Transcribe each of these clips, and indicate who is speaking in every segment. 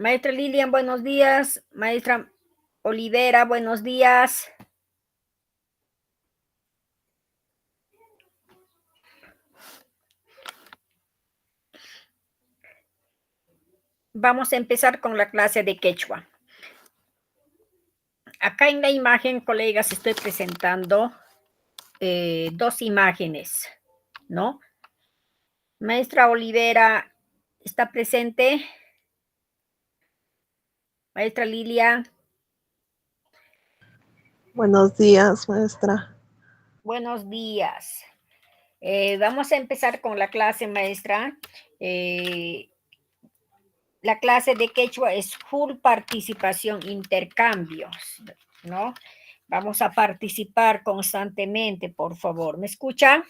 Speaker 1: Maestra Lilian, buenos días. Maestra Olivera, buenos días. Vamos a empezar con la clase de quechua. Acá en la imagen, colegas, estoy presentando dos imágenes, ¿no? Maestra Olivera, ¿está presente? Maestra Lilia.
Speaker 2: Buenos días, maestra.
Speaker 1: Buenos días. Vamos a empezar con la clase, maestra. La clase de quechua es full participación, intercambios, ¿no? Vamos a participar constantemente, por favor. ¿Me escucha?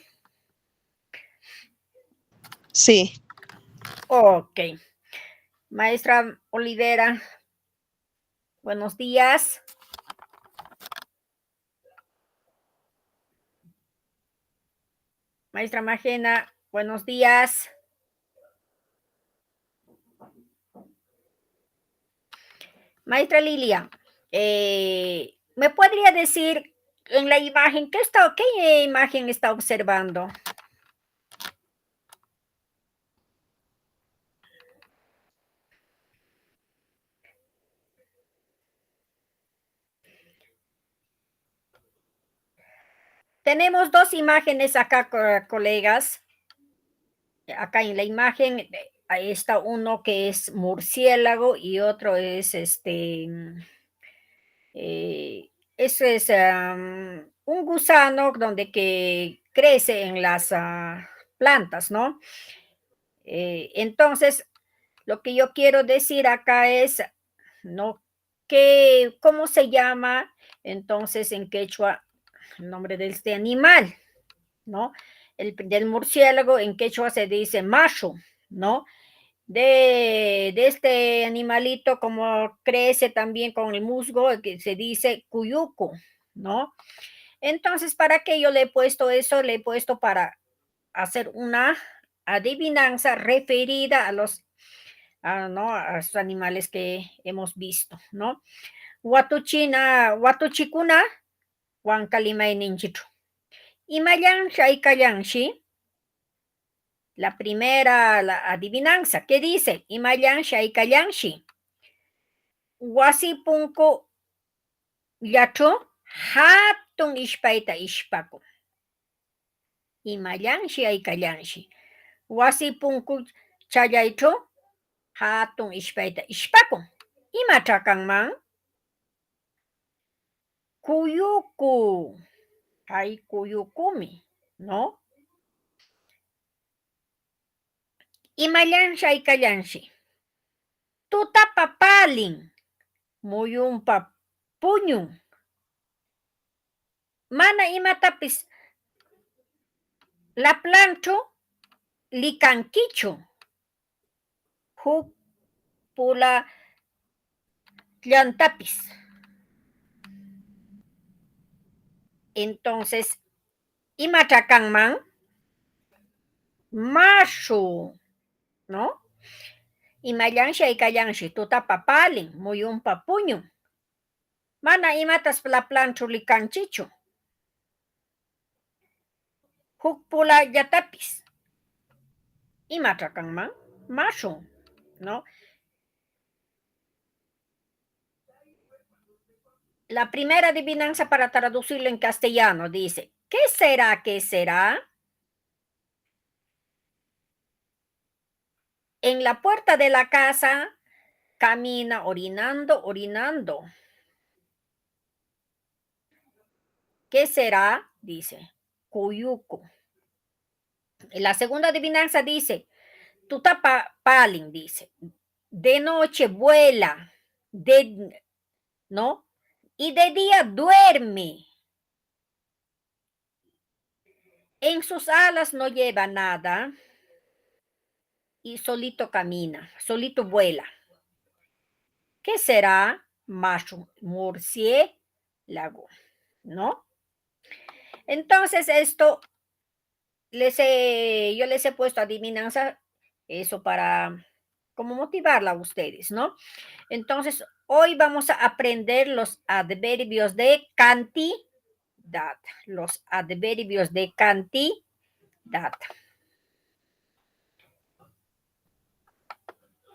Speaker 2: Sí.
Speaker 1: Ok. Maestra Olivera, buenos días. Maestra Magena, buenos días. Maestra Lilia, ¿me podría decir en la imagen qué imagen está observando? Tenemos dos imágenes acá, colegas. Acá en la imagen ahí está uno que es murciélago y otro es eso es un gusano donde que crece en las plantas, ¿no? Entonces, lo que yo quiero decir acá es, ¿no? ¿Cómo se llama entonces en quechua el nombre de este animal? ¿No? Del murciélago en quechua se dice macho, ¿no? De este animalito, como crece también con el musgo, que se dice cuyuco, ¿no? Entonces, ¿para qué yo le he puesto eso? Le he puesto para hacer una adivinanza referida a ¿no? A los animales que hemos visto, ¿no? Watuchikuna, Huancalimay ninchitu. Imayan Shaikalyanshi, la primera la adivinanza, ¿qué dice? Imayan Shaikalyanshi. Wasipunku llachu hatun ishpayta ishpaku. Imallanshi aykallanshi. Wasipunku chayaychu hatun ishpayta ishpaku. Imacha kanman? Kuyuku. Hay kuyukumi, ¿no? Imallanshi aykallanshi. Tutapapalin. Muyunpa puñun. Mana imatapis la plancho likankichu. Huk pula llantapis. Entonces, imacha kanman? Mashu, ¿no? Imallanshi aykallanshi tutapapalin muyunpa puñun. Mana imatas la plancho likanchichu. Huk pulayatapis. Imacha kanman? Mashu, ¿no? La primera adivinanza para traducirlo en castellano dice, ¿qué será? ¿Qué será? En la puerta de la casa camina orinando, orinando. ¿Qué será? Dice, Cuyuco. En la segunda adivinanza dice, Tutapalin, dice, de noche vuela, ¿no? Y de día duerme. En sus alas no lleva nada y solito camina, solito vuela. ¿Qué será? Murciélago, ¿no? Entonces esto yo les he puesto adivinanza, eso para como motivarla a ustedes, ¿no? Entonces, hoy vamos a aprender los adverbios de cantidad. Los adverbios de cantidad.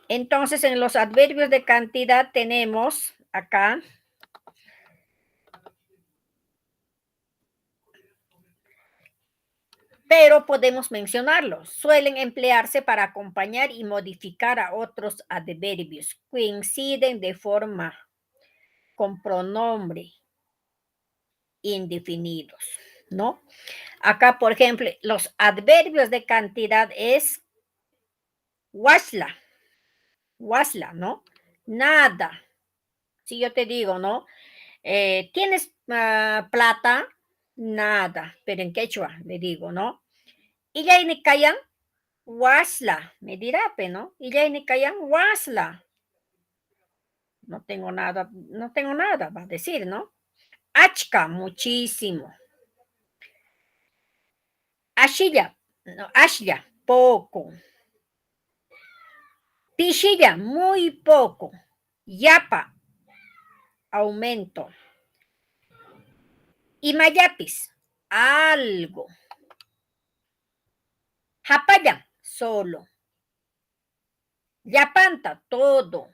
Speaker 1: Entonces, en los adverbios de cantidad tenemos acá pero podemos mencionarlos. Suelen emplearse para acompañar y modificar a otros adverbios. Coinciden de forma con pronombre indefinidos, ¿no? Acá, por ejemplo, los adverbios de cantidad es wasla, wasla, ¿no? Nada. Si yo te digo, ¿no? ¿Tienes plata? Nada, pero en quechua le digo, ¿no? Y ya ni callan, wasla, me dirá, ¿no? Y ya ni callan, wasla. No tengo nada, va a decir, ¿no? Achka, muchísimo. Ashilla, no, ashya, poco. Pishilla, muy poco. Yapa, aumento. Y mayapis, algo. Japaya, solo. Yapanta, todo.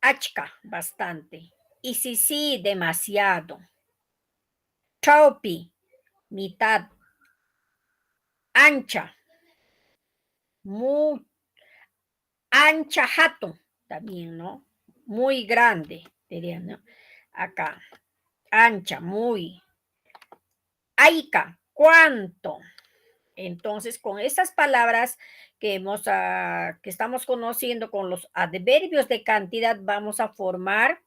Speaker 1: Achka, bastante. Y sí, demasiado. Chaupi, mitad. Ancha, muy ancha, jato, también, ¿no? Muy grande, dirían, ¿no? Acá, ancha, muy. Aica, ¿cuánto? Entonces, con estas palabras que que estamos conociendo con los adverbios de cantidad, vamos a formar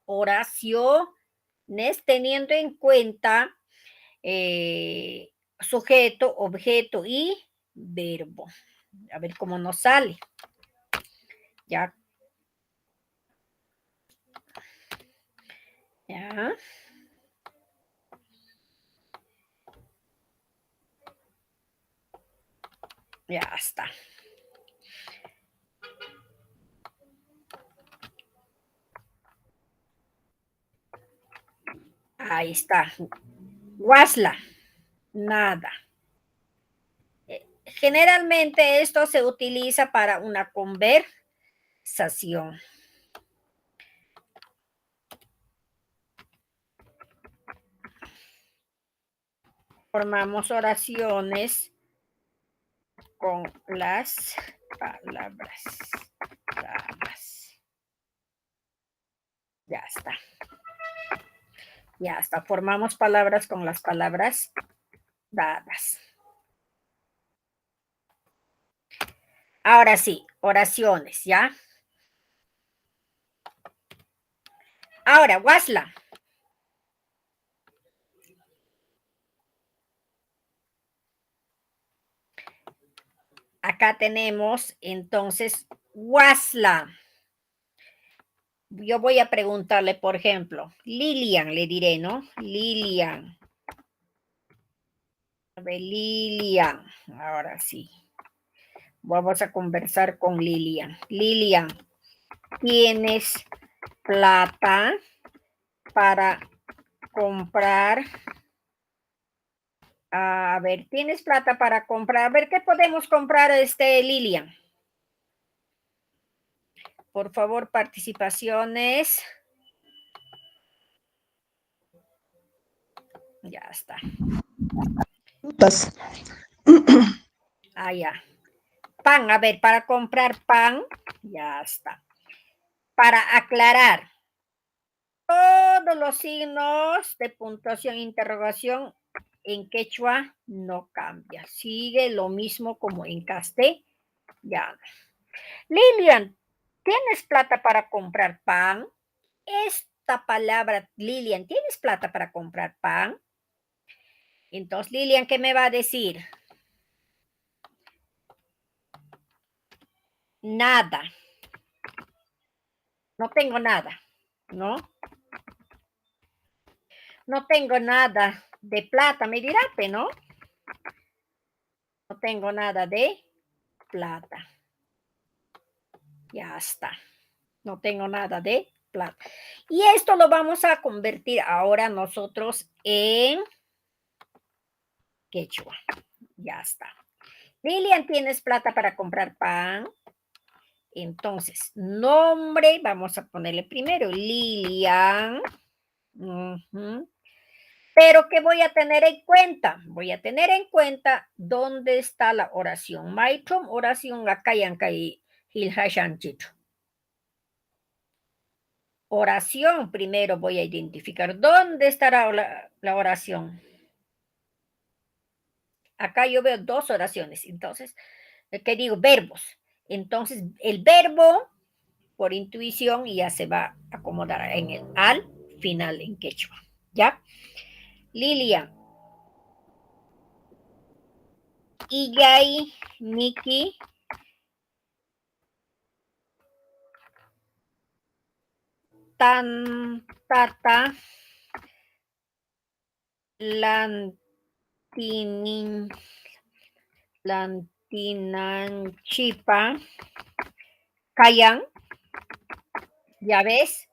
Speaker 1: oraciones teniendo en cuenta sujeto, objeto y verbo. A ver cómo nos sale. Ya. Ya. Ya está. Ahí está. Wasla, nada. Generalmente esto se utiliza para una conversación. Formamos oraciones con las palabras dadas. Ya está. Ya está. Formamos palabras con las palabras dadas. Ahora sí, oraciones, ¿ya? Ahora, Wasla. Acá tenemos entonces Wasla. Yo voy a preguntarle, por ejemplo, Lilian, le diré, ¿no? Lilian. A ver, Lilian, ahora sí. Vamos a conversar con Lilian. Lilian, ¿tienes plata para comprar? A ver, ¿tienes plata para comprar? A ver, ¿qué podemos comprar, Lilian? Por favor, participaciones. Ya está.
Speaker 2: Frutas.
Speaker 1: Ah, ya. Pan, a ver, para comprar pan, ya está. Para aclarar, todos los signos de puntuación e interrogación en quechua no cambia. Sigue lo mismo como en castellano. Lilian, ¿tienes plata para comprar pan? Esta palabra, Lilian, ¿tienes plata para comprar pan? Entonces, Lilian, ¿qué me va a decir? Nada. No tengo nada, ¿no? No tengo nada de plata, me dirá, ¿no? No tengo nada de plata. Ya está. No tengo nada de plata. Y esto lo vamos a convertir ahora nosotros en quechua. Ya está. Lilian, ¿tienes plata para comprar pan? Entonces, nombre, vamos a ponerle primero Lilian. Pero ¿qué voy a tener en cuenta? Voy a tener en cuenta dónde está la oración. Maitrom, oración acá y acá y Hilhashanchito. Oración, primero voy a identificar dónde estará la oración. Acá yo veo dos oraciones, entonces, ¿qué digo? Verbos. Entonces, el verbo, por intuición, ya se va a acomodar en el al final en quechua. ¿Ya? Lilia. Iyay, Niki. Tan, tata. Lantinin, Lantinanchipa, Cayán, ya ves,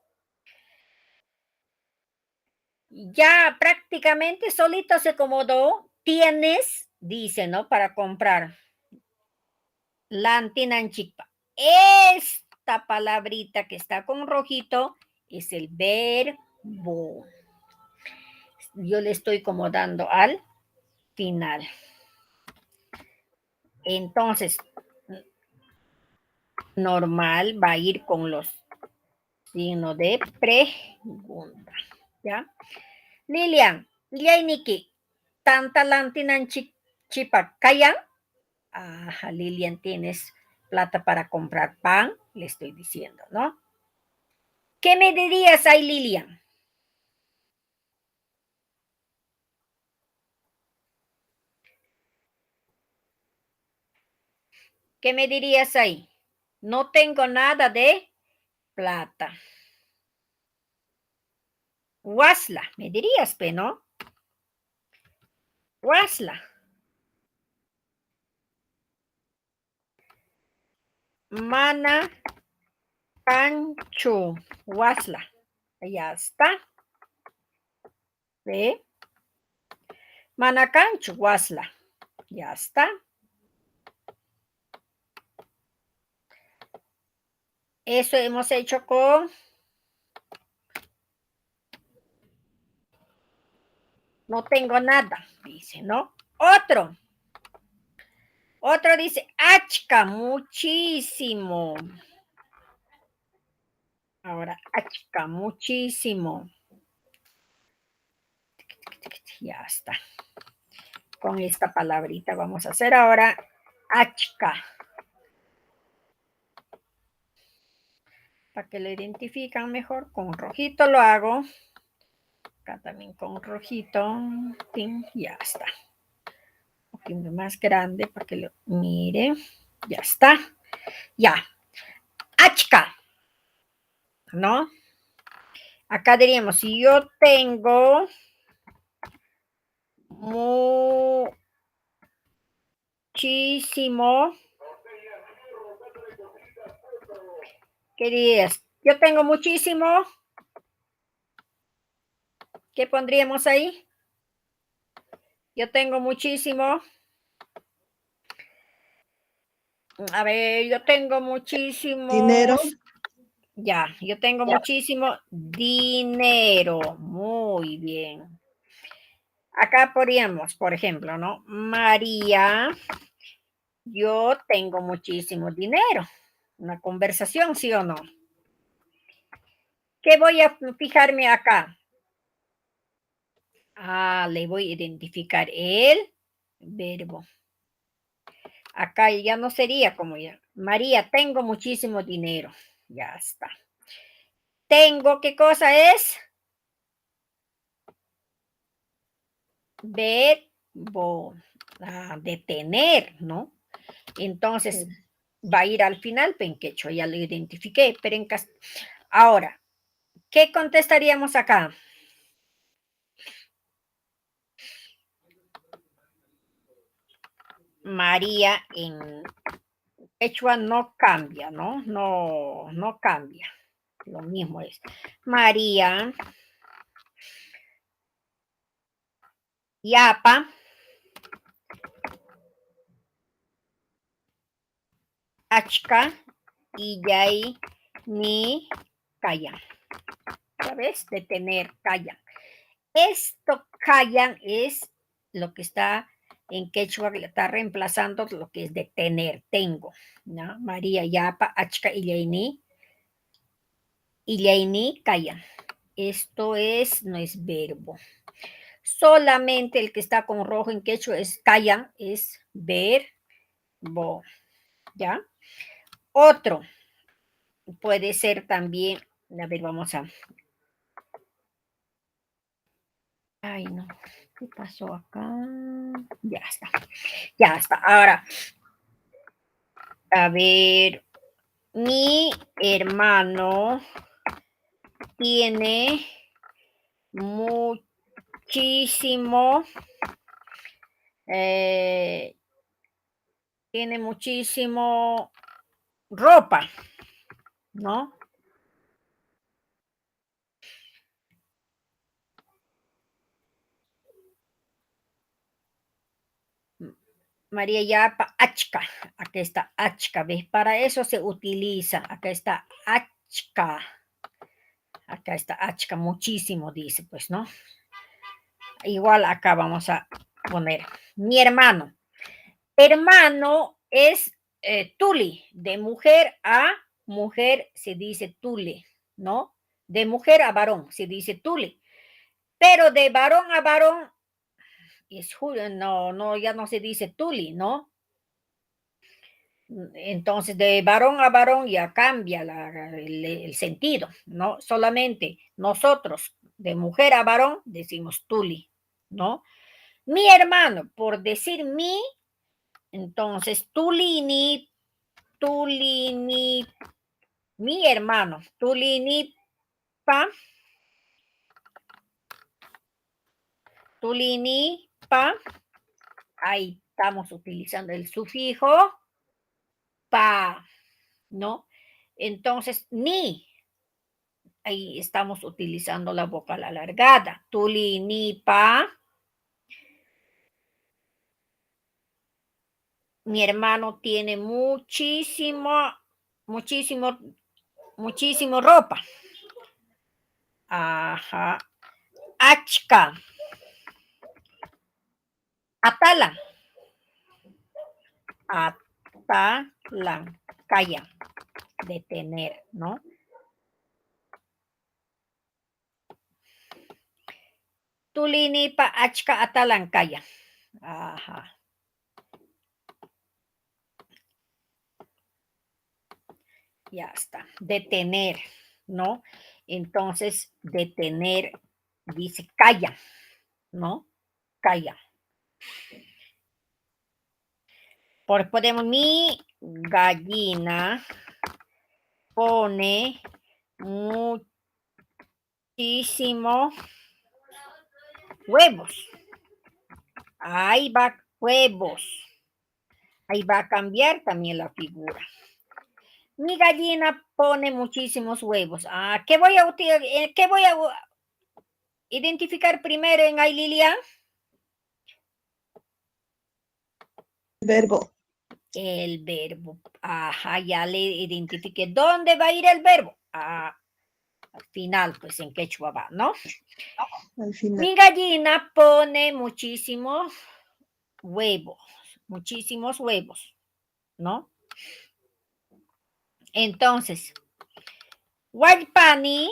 Speaker 1: ya prácticamente solito se acomodó, tienes, dice, ¿no? Para comprar, Lantinanchipa. Esta palabrita que está con rojito es el verbo. Yo le estoy acomodando al final. Entonces, normal va a ir con los signos de pregunta. ¿Ya? Lilian, Niki, tanta lantinan chipa, ¿kayan? Ajá, Lilian, tienes plata para comprar pan, le estoy diciendo, ¿no? ¿Qué me dirías ahí, Lilian? ¿Qué me dirías ahí? No tengo nada de plata. Wasla, me dirías, ¿no? Wasla. Mana cancho, wasla. Ya está. ¿Ve? Mana cancho, wasla. Ya está. Eso hemos hecho con... No tengo nada, dice, ¿no? Otro dice, achca, muchísimo. Ahora, achca, muchísimo. Ya está. Con esta palabrita vamos a hacer ahora achca. Para que lo identifican mejor, con rojito lo hago. Acá también con rojito. Ya está. Un poquito más grande para que lo mire. Ya está. Ya. Achca. ¿No? Acá diríamos, si yo tengo muchísimo, ¿qué dirías? Yo tengo muchísimo, ¿qué pondríamos ahí? Yo tengo muchísimo, a ver, yo tengo
Speaker 2: Dinero.
Speaker 1: muchísimos, ya, yo tengo muchísimo dinero, muy bien. Acá podríamos, por ejemplo, ¿no? María, yo tengo muchísimo dinero. Una conversación, ¿sí o no? ¿Qué voy a fijarme acá? Le voy a identificar el verbo. Acá ya no sería como ya. María, tengo muchísimo dinero. Ya está. Tengo, ¿qué cosa es? Verbo. De tener, ¿no? Entonces, va a ir al final, penquecho, ya lo identifiqué, pero ahora, ¿qué contestaríamos acá? María en quechua no cambia, ¿no? No cambia. Lo mismo es. María, Yapa, Achka, Illay, Ni, Callan. ¿Sabes? Detener, callan. Esto callan es lo que está en quechua, está reemplazando lo que es detener, tengo. ¿No? María, Yapa, Achka, Illay, Ni, callan. Esto es, no es verbo. Solamente el que está con rojo en quechua es callan, es verbo. ¿Ya? Otro puede ser también, a ver, vamos a. Ay, no, ¿qué pasó acá? Ya está, ya está. Ahora, a ver, mi hermano tiene muchísimo, eh, tiene muchísimo ropa, ¿no? María Yapa, achka, acá está achka, ¿ves? Para eso se utiliza, acá está achka, muchísimo, dice, pues, ¿no? Igual acá vamos a poner mi hermano. Hermano es tuli, de mujer a mujer se dice tule, ¿no? De mujer a varón se dice tule, pero de varón a varón es no, ya no se dice tuli, ¿no? Entonces, de varón a varón ya cambia el sentido, ¿no? Solamente nosotros, de mujer a varón, decimos tuli, ¿no? Mi hermano, por decir entonces tulini, mi hermano, tulini pa, tulini pa, ahí estamos utilizando el sufijo pa, ¿no? Entonces, ahí estamos utilizando la vocal alargada. Tuli, ni, pa. Mi hermano tiene muchísimo ropa. Ajá. Achka. Atalan. Atalan. Calla. Detener, ¿no? Tulini pa achka atalan calla. Ajá. Ya está. Detener, ¿no? Entonces, detener dice calla, ¿no? Calla. Podemos, mi gallina pone muchísimo huevos. Ahí va huevos. Ahí va a cambiar también la figura. Mi gallina pone muchísimos huevos. ¿Qué voy a identificar primero en Aililia?
Speaker 2: Verbo.
Speaker 1: El verbo. Ajá, ya le identifiqué. ¿Dónde va a ir el verbo? Al final, pues en quechua va, ¿no?
Speaker 2: Al final.
Speaker 1: Mi gallina pone muchísimos huevos, ¿no? Entonces, Waipani,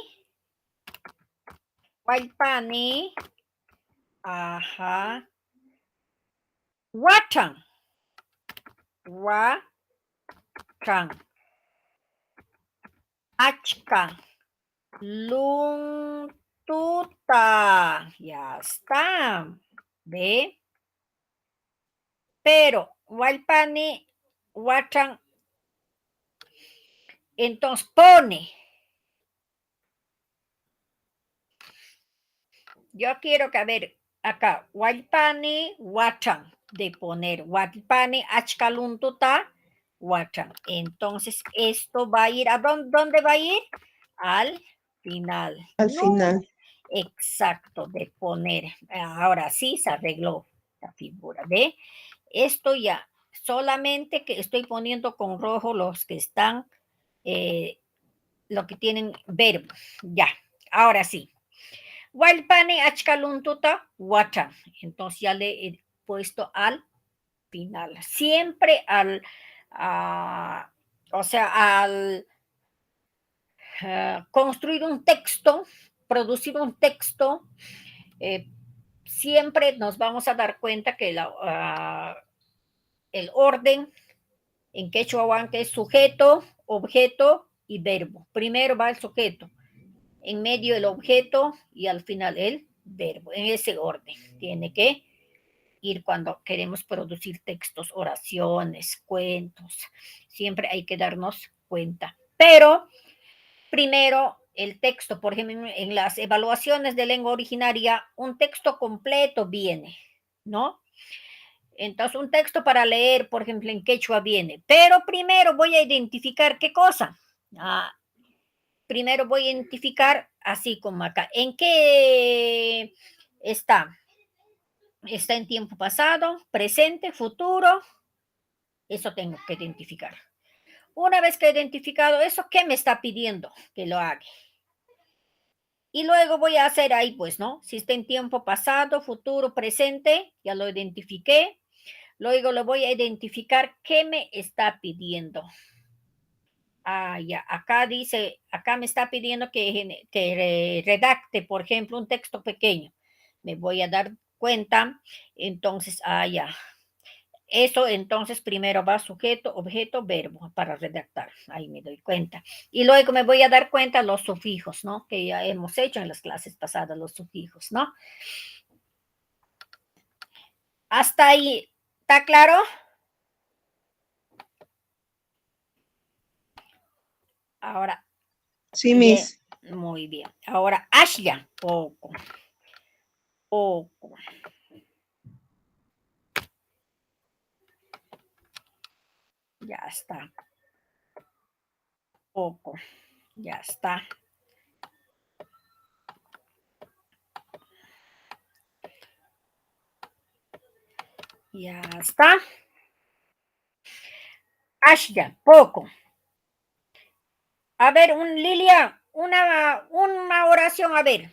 Speaker 1: ajá, Watan, Achka, Luntuta, ya está, ¿ve? Pero Waipani, Watan, entonces pone. Yo quiero que, a ver, acá, Waipani, Watan, de poner, Waipani, Achkaluntuta, Watchan. Entonces, esto va a ir, ¿a dónde va a ir? Al final.
Speaker 2: Al
Speaker 1: No,
Speaker 2: final.
Speaker 1: exacto, de poner. Ahora sí se arregló la figura, ¿ve? Esto ya, solamente que estoy poniendo con rojo los que están, lo que tienen verbo. Ya, ahora sí. Walpane achkaluntuta wacha. Entonces ya le he puesto al final. Siempre o sea, al construir un texto, producir un texto, eh, siempre nos vamos a dar cuenta que el orden en quechua que es sujeto, objeto y verbo. Primero va el sujeto, en medio el objeto y al final el verbo. En ese orden tiene que ir cuando queremos producir textos, oraciones, cuentos. Siempre hay que darnos cuenta. Pero primero el texto, por ejemplo, en las evaluaciones de lengua originaria, un texto completo viene, ¿no? Entonces, un texto para leer, por ejemplo, en quechua viene, pero primero voy a identificar qué cosa. Primero voy a identificar, así como acá, en qué está. Está en tiempo pasado, presente, futuro. Eso tengo que identificar. Una vez que he identificado eso, ¿qué me está pidiendo que lo haga? Y luego voy a hacer ahí, pues, ¿no? Si está en tiempo pasado, futuro, presente, ya lo identifiqué. Luego lo voy a identificar qué me está pidiendo. Ya, acá dice, acá me está pidiendo que redacte, por ejemplo, un texto pequeño. Me voy a dar cuenta, entonces, ya. Eso entonces primero va sujeto, objeto, verbo para redactar. Ahí me doy cuenta. Y luego me voy a dar cuenta los sufijos, ¿no? Que ya hemos hecho en las clases pasadas, los sufijos, ¿no? Hasta ahí, ¿está claro? Ahora,
Speaker 2: Sí,
Speaker 1: bien,
Speaker 2: Miss.
Speaker 1: muy bien. Ahora, Ashya, poco, poco. Ya está. Poco, ya está. Ya está. Ashya, poco. A ver, Lilia, una oración, a ver.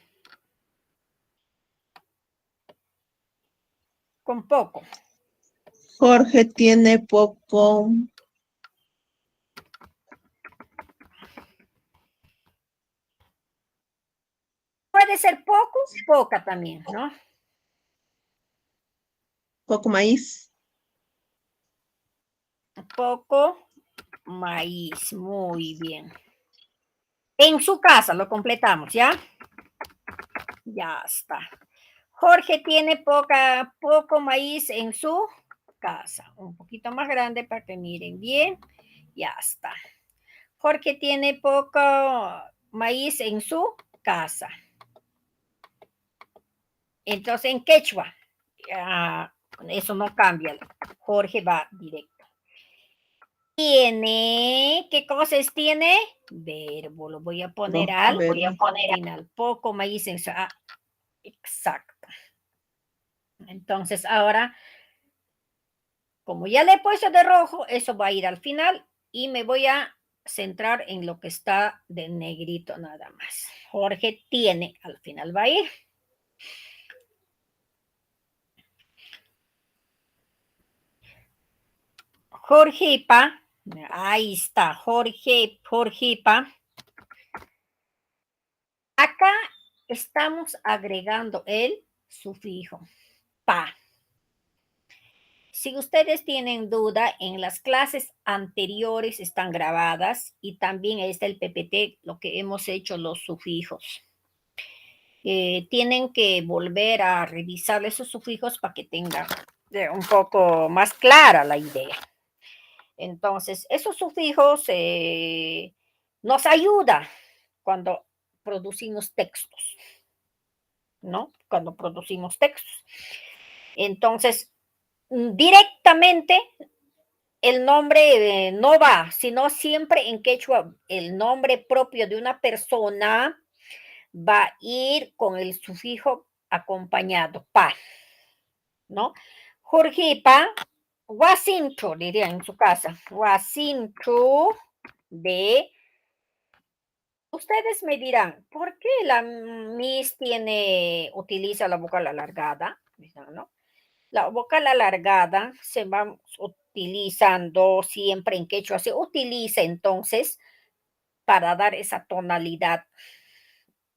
Speaker 1: Con poco.
Speaker 2: Jorge tiene poco.
Speaker 1: Puede ser poco, poca también, ¿no?
Speaker 2: Poco maíz.
Speaker 1: Poco maíz, muy bien. En su casa lo completamos, ¿ya? Ya está. Jorge tiene poco maíz en su casa. Un poquito más grande para que miren bien. Ya está. Jorge tiene poco maíz en su casa. Entonces, en quechua, eso no cambia. Jorge va directo. Tiene, ¿qué cosas tiene? Verbo, lo voy a poner al final. Poco maíz en su... exacto. Entonces, ahora, como ya le he puesto de rojo, eso va a ir al final y me voy a centrar en lo que está de negrito nada más. Jorge tiene, al final va a ir. Jorgepa, ahí está, Jorgepa. Acá estamos agregando el sufijo pa. Si ustedes tienen duda, en las clases anteriores están grabadas y también está el PPT, lo que hemos hecho los sufijos. Tienen que volver a revisar esos sufijos para que tengan un poco más clara la idea. Entonces, esos sufijos nos ayudan cuando producimos textos, ¿no? Cuando producimos textos. Entonces, directamente el nombre no va, sino siempre en quechua el nombre propio de una persona va a ir con el sufijo acompañado, pa, ¿no? Jurjipa, Wasinchu, diría en su casa, Wasinchu de... Ustedes me dirán, ¿por qué la Miss utiliza la vocal alargada? ¿No? La vocal alargada se va utilizando siempre en quechua, se utiliza entonces para dar esa tonalidad,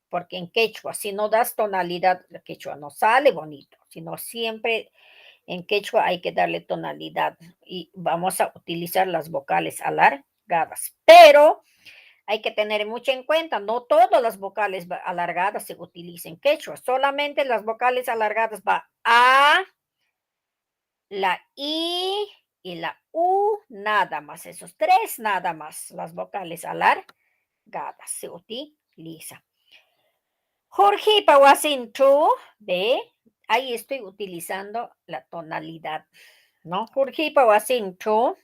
Speaker 1: porque en quechua, si no das tonalidad, el quechua no sale bonito, sino siempre en quechua hay que darle tonalidad y vamos a utilizar las vocales alargadas, pero hay que tener mucho en cuenta, no todas las vocales alargadas se utilizan en quechua, solamente las vocales alargadas va a, la I y la U, nada más, esos tres nada más, las vocales alargadas se utiliza. Jorge Pawasintu, ve, ahí estoy utilizando la tonalidad, ¿no? Jorge Pawasintu,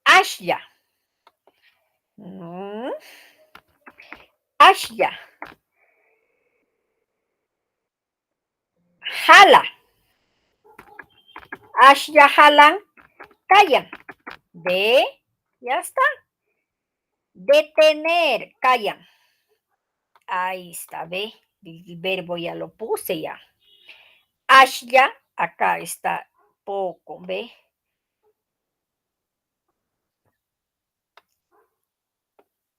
Speaker 1: Ashya. Ashya. Jala. Ashya jalan, callan. De, ya está. Detener, callan. Ahí está, ve. El verbo ya lo puse ya. Ashya, acá está poco, ve.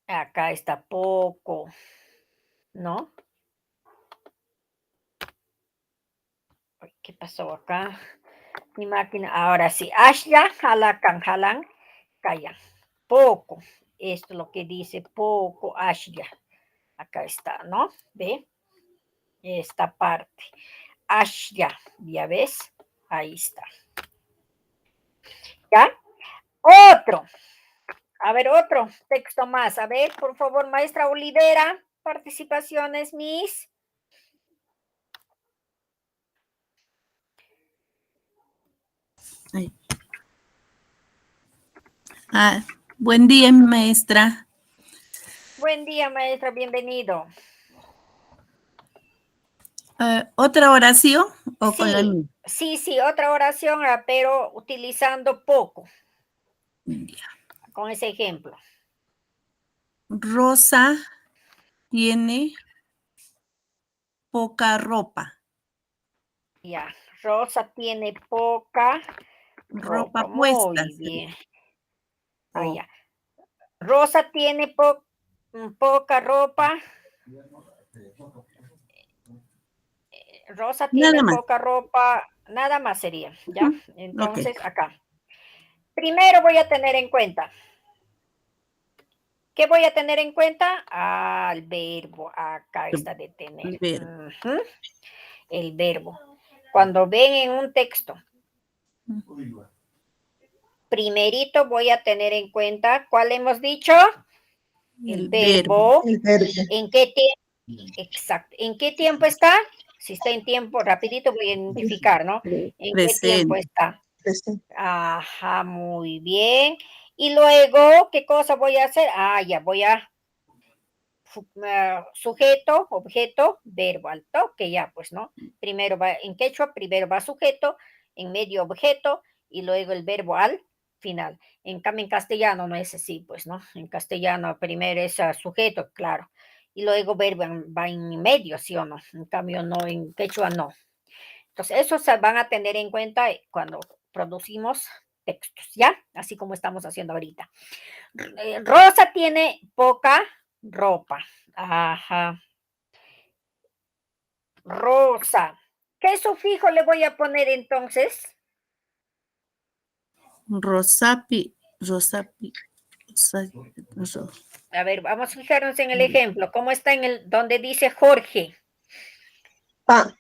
Speaker 1: Acá está poco, ¿no? ¿Qué pasó acá? Mi máquina, ahora sí. Ashya, jalakan, jalan, callan. Poco. Esto es lo que dice poco, Ashya. Acá está, ¿no? ¿Ve? Esta parte. Ashya, ¿ya ves? Ahí está. ¿Ya? Otro. A ver, otro texto más. A ver, por favor, maestra Olivera, participaciones, Miss.
Speaker 3: Buen día, maestra.
Speaker 1: Buen día, maestra, bienvenido.
Speaker 3: ¿Otra oración o con la
Speaker 1: Sí, sí, otra oración, pero utilizando poco,
Speaker 3: misma?
Speaker 1: con ese ejemplo.
Speaker 3: Rosa tiene poca ropa.
Speaker 1: Ya, Rosa tiene poca ropa.
Speaker 3: Puesta.
Speaker 1: Muy bien. Ah, ya. Rosa tiene poca ropa. Rosa tiene
Speaker 3: Nada más.
Speaker 1: poca ropa. Nada más sería, ¿ya? Entonces,
Speaker 3: Ok.
Speaker 1: acá. Primero voy a tener en cuenta. ¿Qué voy a tener en cuenta? El verbo. Acá está de tener. El verbo. Cuando ven en un texto, primerito voy a tener en cuenta, ¿cuál hemos dicho? El verbo.
Speaker 2: El verbo.
Speaker 1: ¿En qué tiempo? Exacto. ¿En qué tiempo está? Si está en tiempo, rapidito voy a identificar, ¿no? ¿En qué tiempo
Speaker 3: Presente.
Speaker 1: está?
Speaker 2: Presente.
Speaker 1: Ajá, muy bien. Y luego, ¿qué cosa voy a hacer? Ya voy a sujeto, objeto, verbo al toque, ya pues, ¿no? Primero va en quechua, primero va sujeto, en medio objeto y luego el verbo al final. En cambio, en castellano no es así, pues, ¿no? En castellano primero es sujeto, claro, y luego verbo va en medio, ¿sí o no? En cambio, no, en quechua no. Entonces, eso se van a tener en cuenta cuando producimos textos, ¿ya? Así como estamos haciendo ahorita. Rosa tiene poca ropa. Ajá. Rosa. ¿Qué sufijo le voy a poner entonces?
Speaker 3: Rosapi.
Speaker 1: A ver, vamos a fijarnos en el ejemplo. ¿Cómo está donde dice Jorge?
Speaker 2: Pa.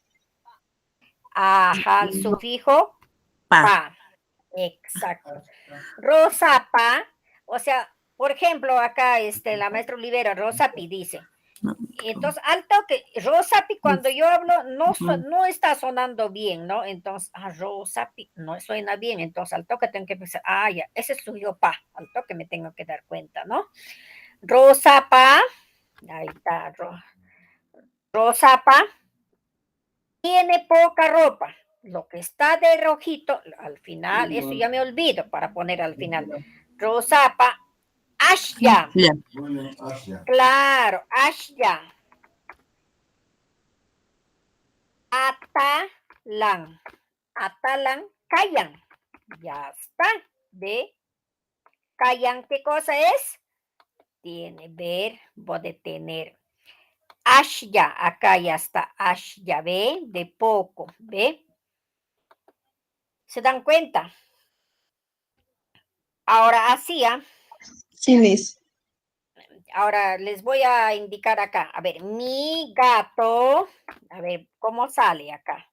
Speaker 1: Ajá, el sufijo pa. Exacto. Rosa pa. O sea, por ejemplo, acá la maestra Olivera, Rosapi dice,
Speaker 3: No,
Speaker 1: Entonces, al toque, Rosapi, cuando yo hablo,
Speaker 3: Ujú.
Speaker 1: no está sonando bien, ¿no? Entonces, Rosapi no suena bien. Entonces, al toque tengo que pensar, ya, ese es suyo pa. Al toque me tengo que dar cuenta, ¿no? Rosapa, ahí está, Rosapa, tiene poca ropa. Lo que está de rojito, al final, eso ya me olvido para poner al final. Rosapa, Ashya.
Speaker 3: Ya.
Speaker 1: Claro, Ashya. Atalan. Atalan, callan. Ya está. De callan, ¿qué cosa es? Tiene verbo de tener. Ashya, acá ya está. Ashya, ve, de poco, ve. ¿Se dan cuenta? Ahora hacía.
Speaker 2: Sí, Miss.
Speaker 1: Ahora les voy a indicar acá. A ver, mi gato. A ver, ¿cómo sale acá?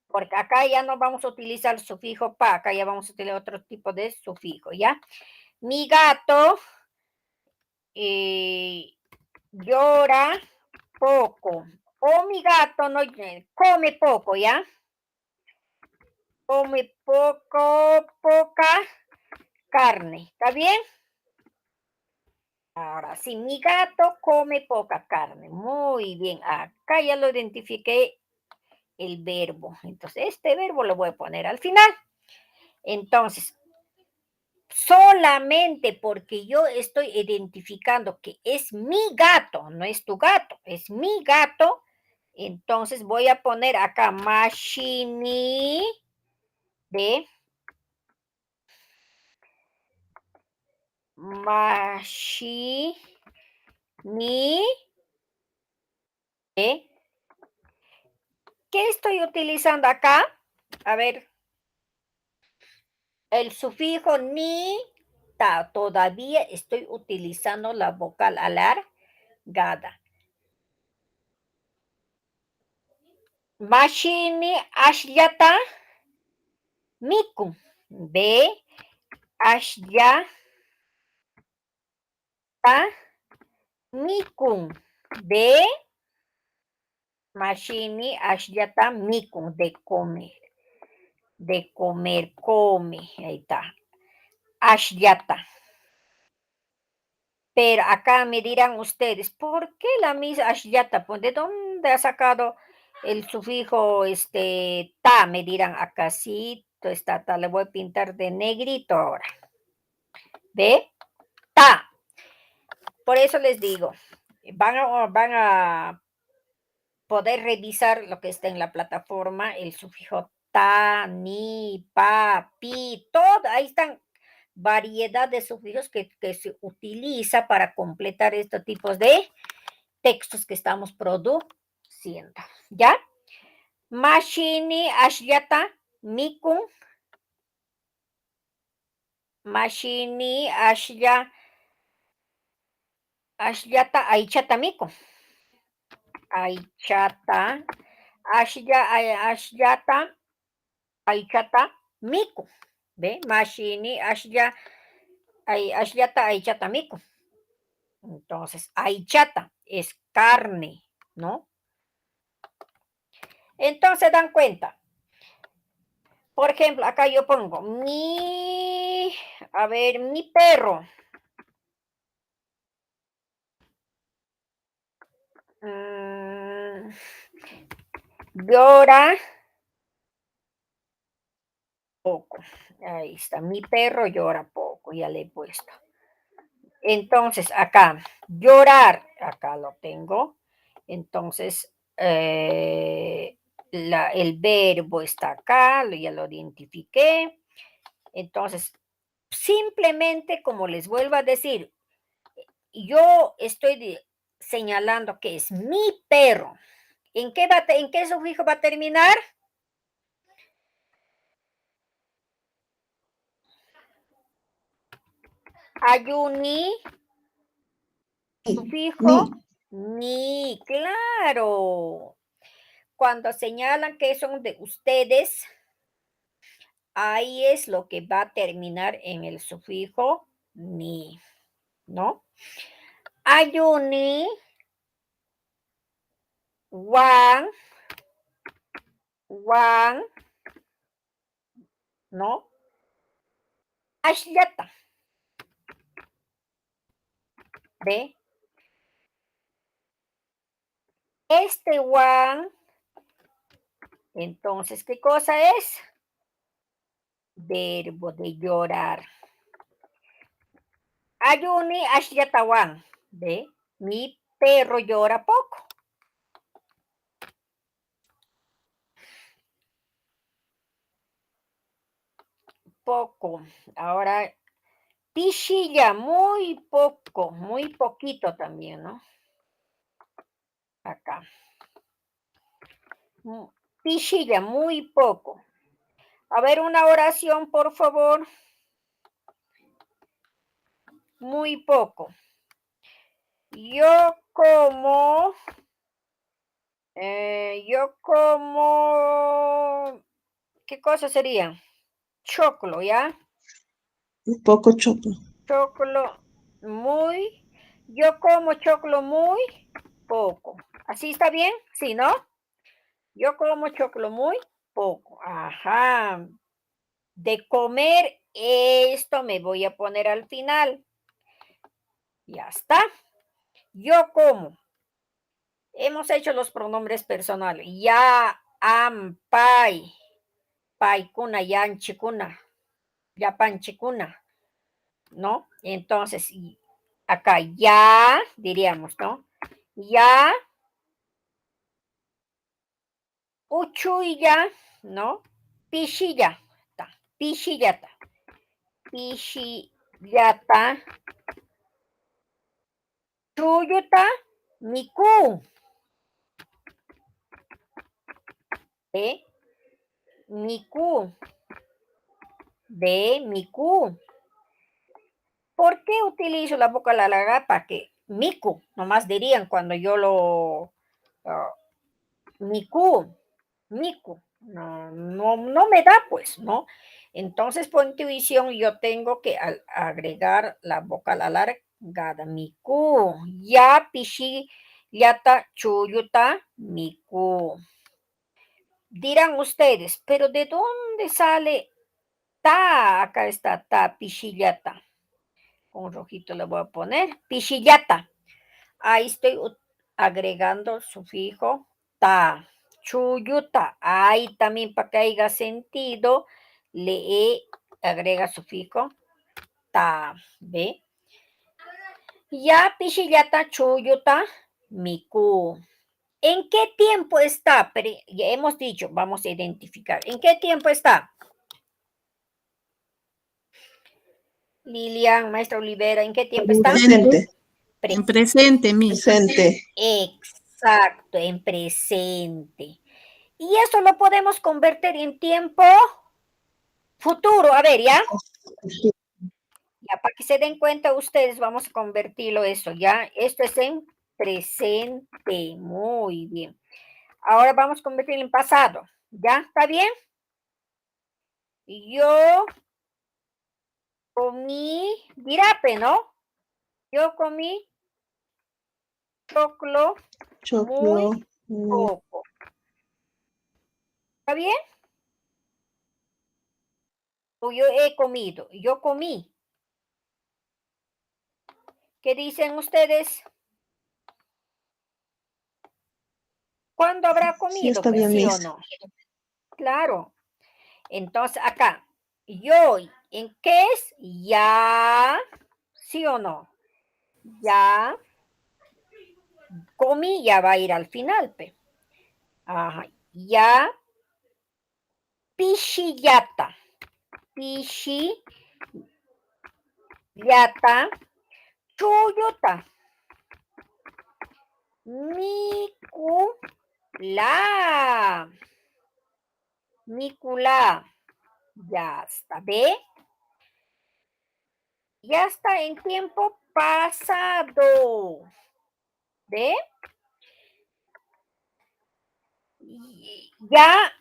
Speaker 1: Porque acá ya no vamos a utilizar el sufijo pa, acá ya vamos a utilizar otro tipo de sufijo, ¿ya? Mi gato llora poco. O mi gato no come poco, ¿ya? Come poca carne, ¿está bien? Ahora sí, mi gato come poca carne. Muy bien, acá ya lo identifiqué el verbo. Entonces, este verbo lo voy a poner al final. Entonces, solamente porque yo estoy identificando que es mi gato, no es tu gato, es mi gato, entonces voy a poner acá machine de machine de ¿qué estoy utilizando acá? A ver, el sufijo ni todavía estoy utilizando la vocal alargada. Machine ashyata miku. Ve ashyata miku. De machine ashyata miku. De comer. De comer, come. Ahí está. Ashyata. Pero acá me dirán ustedes, ¿por qué la misma ashyata? Pues, ¿de dónde ha sacado el sufijo ta? Me dirán acá sí, está ta. Le voy a pintar de negrito ahora. ¿Ve? Ta. Por eso les digo, van a poder revisar lo que está en la plataforma, el sufijo ta, ni, pa, pi, todo, ahí están variedad de sufijos que se utiliza para completar estos tipos de textos que estamos produciendo, ¿ya? Mashini ashyata mikun, mashini ashyata aichata mikun, aichata ashyata aichata miku. ¿Ve? Mashini ashyata aichata miku. Entonces, aichata es carne, ¿no? Entonces, dan cuenta. Por ejemplo, acá yo pongo mi perro. Llora poco. Ahí está, mi perro llora poco, ya le he puesto. Entonces, acá, llorar, acá lo tengo. Entonces, el verbo está acá, ya lo identifiqué. Entonces, simplemente, como les vuelvo a decir, yo estoy señalando que es mi perro. ¿En qué sufijo va a terminar? Ayuni, sufijo, ni, claro. Cuando señalan que son de ustedes, ahí es lo que va a terminar en el sufijo ni, ¿no? Ayuni, Wan, wan, ¿no? Ashlata. ¿Ve? Este wan, entonces, ¿qué cosa es? Verbo de llorar. Ayuni ashyatawan. ¿Ve? Mi perro llora poco. Poco. Ahora, pichilla, muy poco, muy poquito también, ¿no? Acá. Pichilla, muy poco. A ver, una oración, por favor. Muy poco. Yo como, ¿qué cosa sería? Choclo, ¿ya?
Speaker 2: Un poco choclo.
Speaker 1: Choclo muy, yo como choclo muy poco. ¿Así está bien? Sí, ¿no? Yo como choclo muy poco. Ajá. De comer, esto me voy a poner al final. Ya está. Yo como. Hemos hecho los pronombres personales. Ya, am, pai. Pai kuna, yan chikuna. Ya pan chikuna. ¿No? Entonces, acá ya, diríamos, ¿no? Ya, uchuya, ¿no? Pishilla, pishillata, pishillata, chuyuta, miku, ¿eh? Miku, de miku. ¿Por qué utilizo la boca larga? Para que miku, nomás dirían cuando yo lo, miku, miku. No me da, pues, ¿no? Entonces, por intuición, yo tengo que agregar la vocal alargada. Miku, ya, pishi, yata, chuyuta, miku. Dirán ustedes, pero ¿de dónde sale ta? Acá está ta, pishillata. Con rojito le voy a poner. Pishillata. Ahí estoy agregando el sufijo ta. Chuyuta. Ahí también para que haya sentido, agrega sufijo ta. ¿Ve? Ya pishillata chuyuta miku. ¿En qué tiempo está? Pero ya hemos dicho, vamos a identificar. ¿En qué tiempo está? Lilian, maestra Olivera, ¿en qué tiempo está?
Speaker 2: Presente.
Speaker 3: En presente, Miss.
Speaker 2: Presente.
Speaker 1: Exacto, en presente. Y eso lo podemos convertir en tiempo futuro. A ver, ¿ya? Ya, para que se den cuenta ustedes, vamos a convertirlo eso, ¿ya? Esto es en presente. Muy bien. Ahora vamos a convertirlo en pasado. ¿Ya? ¿Está bien? Yo comí dirape, ¿no? Yo comí choclo
Speaker 2: Choclo.
Speaker 1: muy poco. ¿Está bien? O yo he comido. Yo comí. ¿Qué dicen ustedes? ¿Cuándo habrá
Speaker 2: Sí,
Speaker 1: comido?
Speaker 2: está
Speaker 1: Pues
Speaker 2: bien,
Speaker 1: sí o
Speaker 2: Miss.
Speaker 1: no. Claro. Entonces acá, yo, ¿en qué es? Ya, ¿sí o no? Ya comí, ya va a ir al final, pe. Ajá. Ya, pichillata. Pichillata, chuyuta. Micula. Micula. Ya está, ¿ve? Ya está en tiempo pasado. ¿Ve? Ya,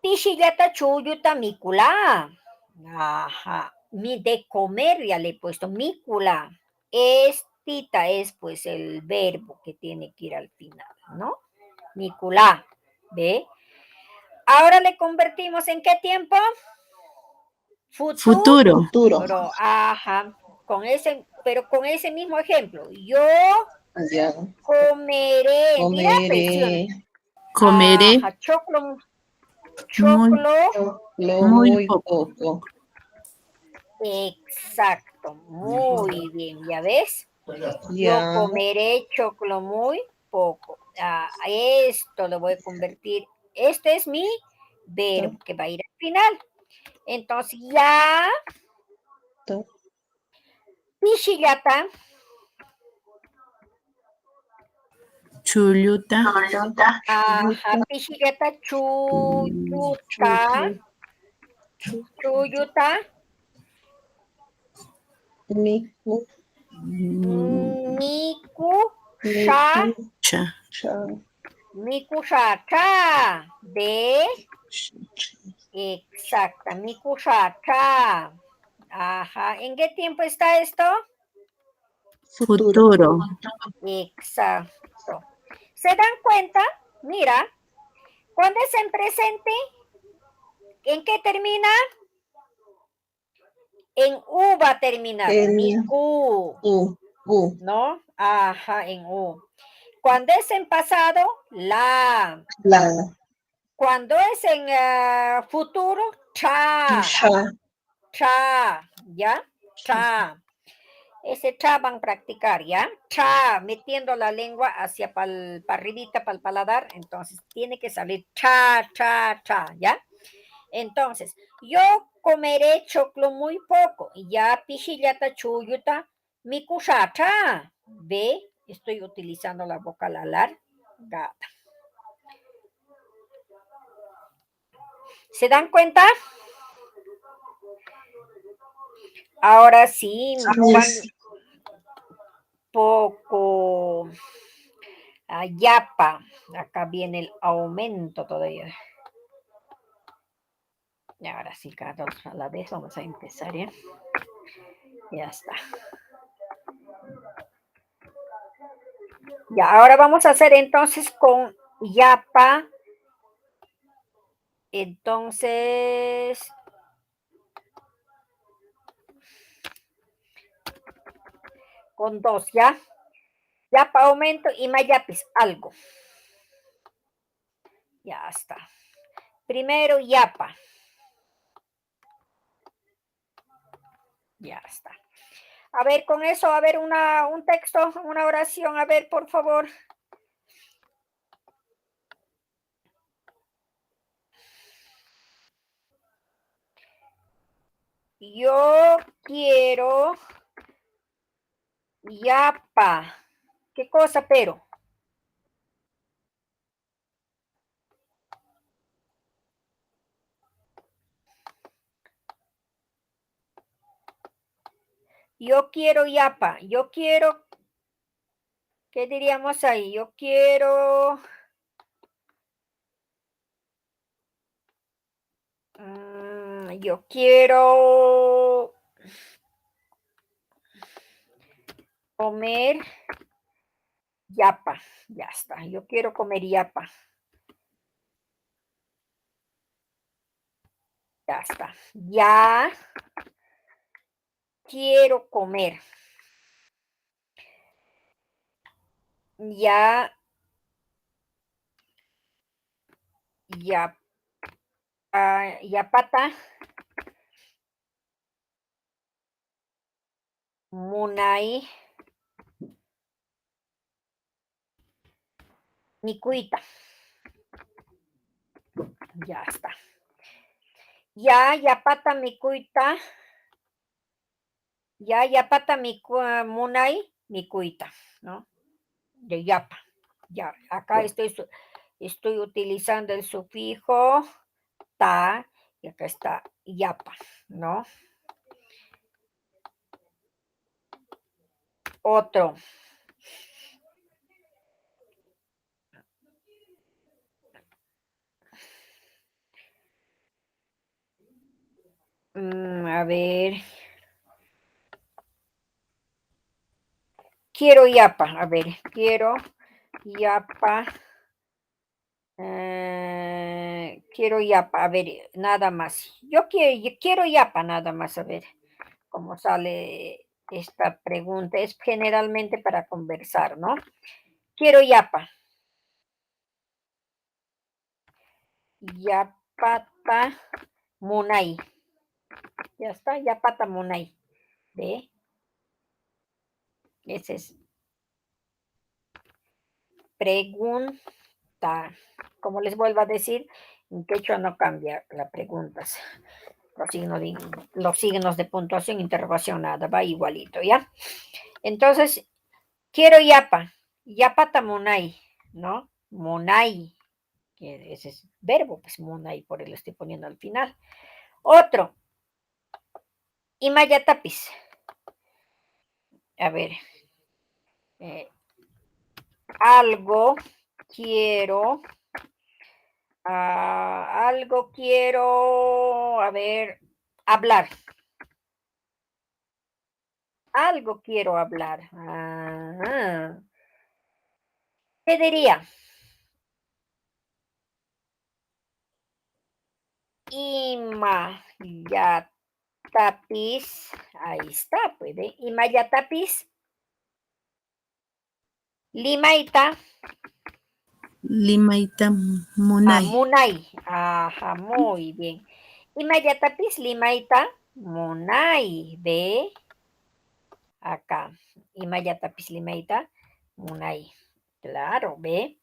Speaker 1: tishillata chuyuta mikula. Ajá. De comer ya le he puesto mikula. Estita es pues el verbo que tiene que ir al final, ¿no? Nicolás, ¿ve? Ahora le convertimos ¿en qué tiempo?
Speaker 3: Futuro.
Speaker 2: Futuro.
Speaker 1: Ajá, pero con ese mismo ejemplo. Yo
Speaker 2: Ya.
Speaker 1: comeré, mira,
Speaker 2: Comeré.
Speaker 3: Comeré
Speaker 1: ajá, choclo,
Speaker 3: muy, muy
Speaker 2: Muy
Speaker 3: poco.
Speaker 2: poco.
Speaker 1: exacto, muy bien, ¿ya ves? Yo
Speaker 2: Ya.
Speaker 1: comeré choclo muy poco. Esto lo voy a convertir, este es mi verbo que va a ir al final. Entonces ya, pichillata,
Speaker 3: Chulluta.
Speaker 1: ajá, pichillata, chuyuta,
Speaker 2: Miku.
Speaker 1: miku,
Speaker 3: Cha.
Speaker 1: miku, cha, de, exacta, miku, cha. Ajá, ¿en qué tiempo está esto?
Speaker 3: Futuro.
Speaker 1: Exacto. ¿Se dan cuenta? Mira, cuando es en presente, ¿en qué termina? En U va a terminar. Miku. ¿No? Ajá, en U. Cuando es en pasado, la. Cuando es en futuro, cha. Cha. ¿Ya? Cha. Ese cha van a practicar, ¿ya? Cha, metiendo la lengua hacia para arribita, para el paladar. Entonces, tiene que salir cha, cha, cha, ¿ya? Entonces, yo comeré choclo muy poco. Ya pichillata chuyuta mi cuchata. ¿Ve? Estoy utilizando la boca alargada. ¿Se dan cuenta? Ahora sí, poco. Yapa. Acá viene el aumento todavía. Y ahora sí, cada dos a la vez vamos a empezar, ¿ya? Ya está. Ya, ahora vamos a hacer entonces con yapa. Entonces, con dos, ¿ya? Yapa aumento y mayapis, algo. Ya está. Primero yapa. Ya está. A ver, con eso, a ver, un texto, una oración, a ver, por favor. Yo quiero yapa. ¿Qué cosa, pero? Yo quiero yapa. Yo quiero, ¿qué diríamos ahí? Yo quiero... yo quiero comer yapa. Ya está. Yo quiero comer yapa. Ya está. Ya quiero comer. Ya. Yapata. Munay. Mikuita. Ya está. Ya, yapata mikuita. Ya, yapata munay mikuita, ¿no? De yapa. Ya, acá estoy utilizando el sufijo ta y acá está yapa, ¿no? Otro. A ver. Quiero yapa. A ver, quiero yapa. Quiero yapa, a ver, nada más. Yo quiero yapa, nada más, a ver cómo sale esta pregunta. Es generalmente para conversar, ¿no? Quiero yapa. Yapata munay. Ya está, yapata munay. ¿Ve? Esa es pregunta. Como les vuelvo a decir, en quechua no cambia las preguntas. Los signos de puntuación, interrogación, nada, va igualito, ¿ya? Entonces, quiero yapa. Yapata munay, ¿no? Munay. Que ese es verbo, pues munay, por eso lo estoy poniendo al final. Otro. Imayatapis. A ver. Algo quiero. Algo quiero. A ver. Hablar. Algo quiero hablar. ¿Qué diría? Imayatapis. Ahí está, puede. Imayatapis. Limaita.
Speaker 3: Limaita munay.
Speaker 1: Munay. Ajá, muy bien. Imayatapis limaita munay. ¿Ve? Acá. Imayatapis limaita munay. Claro, ¿ve?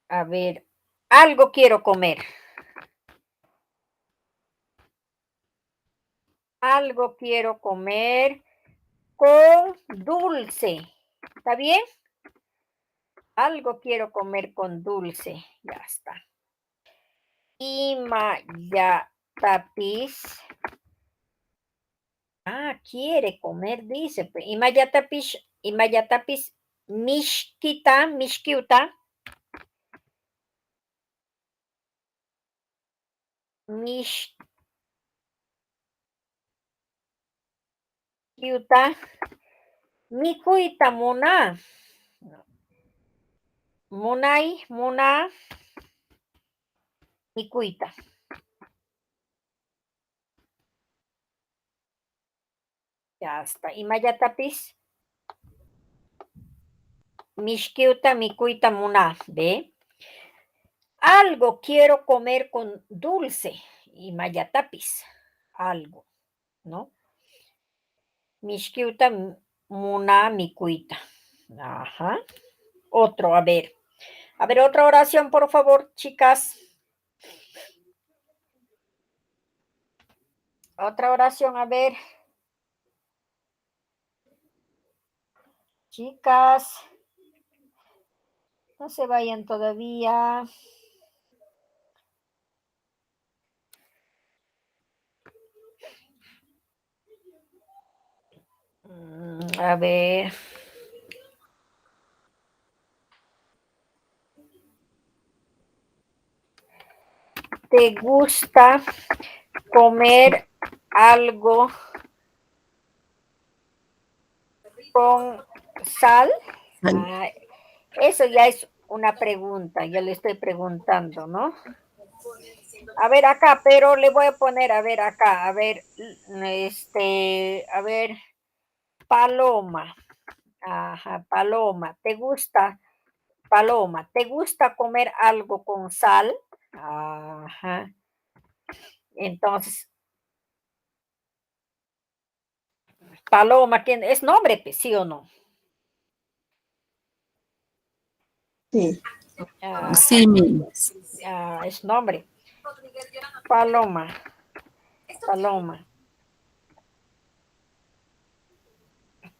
Speaker 1: A ver, algo quiero comer. Algo quiero comer con dulce. ¿Está bien? Algo quiero comer con dulce. Ya está. Imayatapis. Quiere comer, dice. Pues. Imayatapis mishkita, mishkiuta. Mishkiuta. Mikuita muna. Munay, muna. Mikuita. Ya está. Imayatapis. Mishkiuta, mikuita muna. ¿Ve? Algo quiero comer con dulce. Imayatapis. Algo, ¿no? Mishkiuta muna mikuita. Ajá. Otro, a ver. A ver, otra oración, por favor, chicas. Otra oración, a ver. Chicas. No se vayan todavía. A ver. ¿Te gusta comer algo con sal? Eso ya es una pregunta, ya le estoy preguntando, ¿no? A ver acá, pero le voy a poner, a ver acá, a ver, a ver, Paloma. Ajá, Paloma, Paloma, ¿te gusta comer algo con sal? Ajá. Entonces, Paloma, ¿es nombre, pues, sí o no?
Speaker 2: Sí.
Speaker 3: Sí,
Speaker 1: Es nombre. Paloma. Paloma.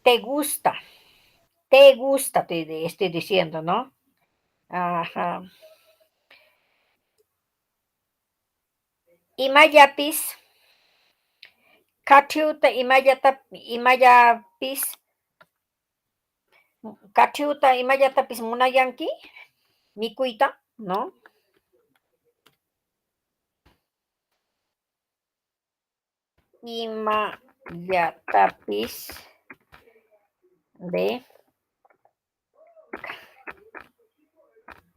Speaker 1: ¿Te gusta? Te gusta, te estoy diciendo, ¿no? Ajá. Imayapis. Kachuta imayapis. Kachuta imayatapis munayanki. Mikuita, ¿no? Imayatapis de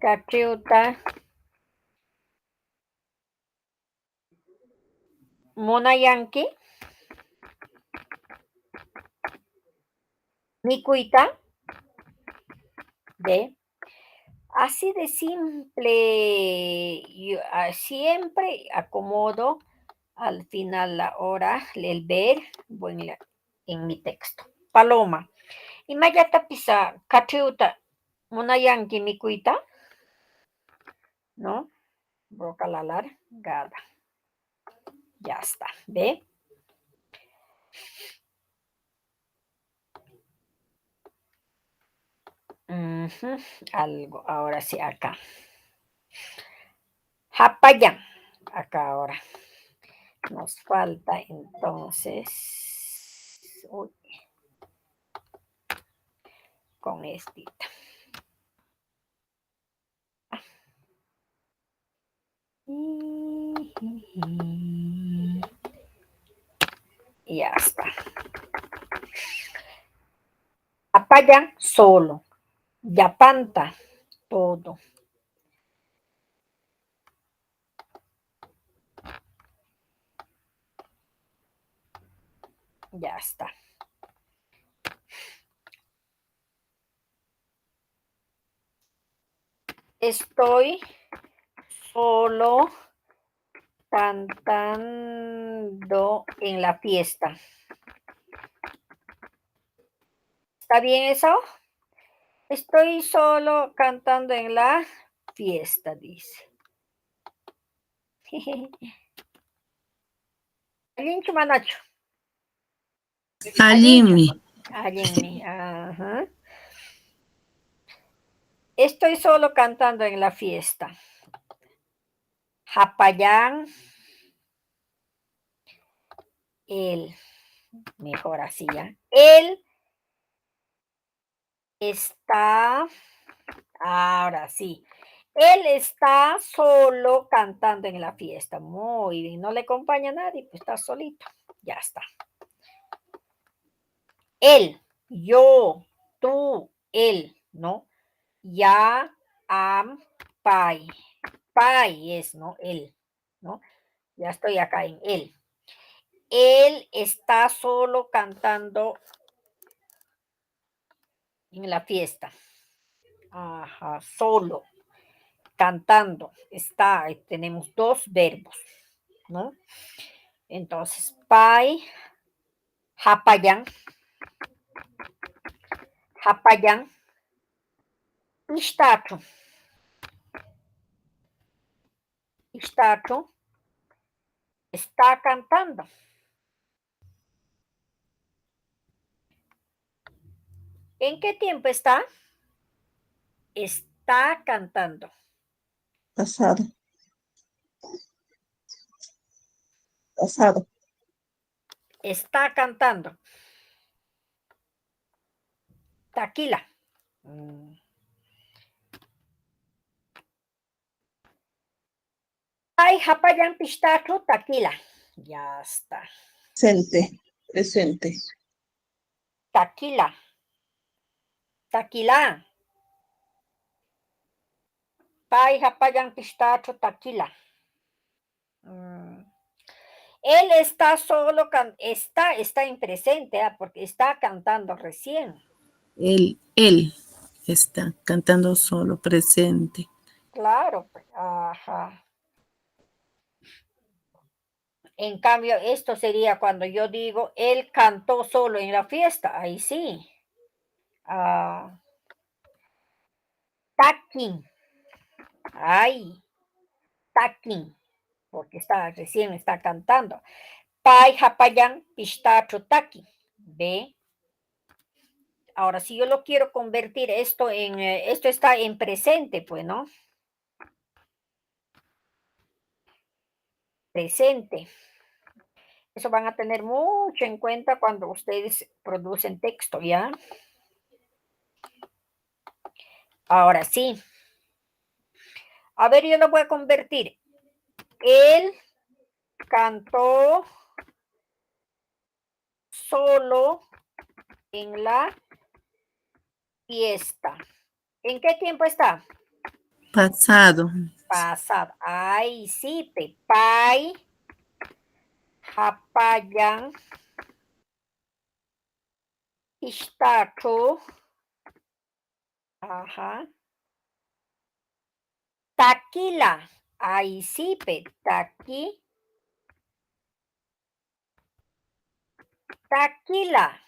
Speaker 1: Catriuta. Munayanki. Mikuita. ¿Ve? Así de simple, yo siempre acomodo al final la hora, el ver, en mi texto. Paloma. Imayata pisa, catriuta, munayanki mikuita, ¿no? Brocalalar, gada. Ya está, ¿ve? Algo, ahora sí, acá. Japayán, acá ahora. Nos falta entonces, uy, con estita. Y ya está. Japayán solo. Yapanta, todo. Ya está. Estoy solo cantando en la fiesta. ¿Está bien eso? Estoy solo cantando en la fiesta, dice. Alinchu manacho.
Speaker 3: Alimi.
Speaker 1: Alinmi, ajá. Estoy solo cantando en la fiesta. Japayán. Él. Mejor así ya. Él está. Ahora sí. Él está solo cantando en la fiesta. Muy bien. No le acompaña a nadie, pues está solito. Ya está. Él, yo, tú, él, ¿no? Ya, am, pai. Pai es, ¿no? Él, ¿no? Ya estoy acá en él. Él está solo cantando en la fiesta. Ajá, solo, cantando. Está, tenemos dos verbos, ¿no? Entonces, pai, japayán, japayán, pistacho, pistacho, está cantando. ¿En qué tiempo está? Está cantando.
Speaker 2: Pasado. Pasado.
Speaker 1: Está cantando. Taquila. Ay, japayán, pistacho, taquila. Ya está.
Speaker 2: Presente. Presente.
Speaker 1: Taquila. Taquila. Pai, japayán, pistacho, taquila. Él está solo, está en presente, porque está cantando recién.
Speaker 3: Él está cantando solo presente.
Speaker 1: Claro, ajá. En cambio, esto sería cuando yo digo, él cantó solo en la fiesta. Ahí sí. Taquín. Ay, taquín. Porque recién está cantando. Pai, japayán, pistacho, taqui. ¿Ve? Ahora, si yo lo quiero convertir esto en, esto está en presente, pues, ¿no? Presente. Eso van a tener mucho en cuenta cuando ustedes producen texto, ¿ya? Ahora sí. A ver, yo lo voy a convertir. Él cantó solo en la fiesta. ¿En qué tiempo está?
Speaker 3: Pasado.
Speaker 1: Pasado. Ay, sí, pai. Hapayang. Istatu. Ajá. Taquila. Ay, sí, taqui. Taquila.